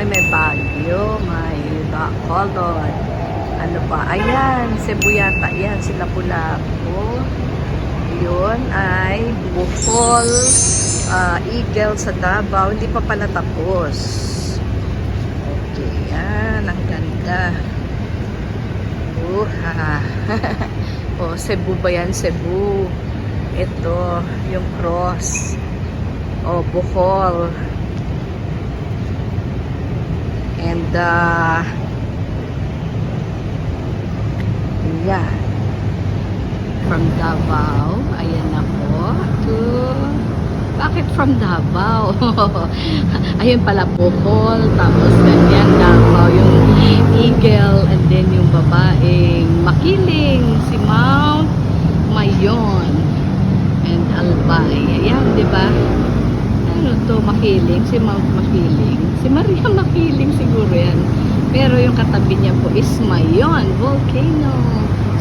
may Baguio, may Bacolod. Ano pa? Ayan, Cebu yata. Yan, si Lapu-Lapu. Yun ay Bohol, Eagle sa Davao. Hindi pa pala tapos. Okay, yan. Ang ganda. Oh, Cebu ba yan? Cebu. Ito, yung cross. Oh, Bohol. And, yeah. From Davao. Ayan ako. Bakit from Davao? Ayun pala, Bohol. Tapos, ganyan, Davao. Yung Eagle. And then, yung babaeng Makiling. Si Mount Mayon. And Albay. Ayan, di ba? Ano to, Makiling? Si Mount Makiling. Si Maria Makiling siguro yan. Pero yung katabi niya po is Mayon Volcano.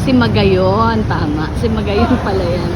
Si Magayon, tama. Si Magayon pala yan.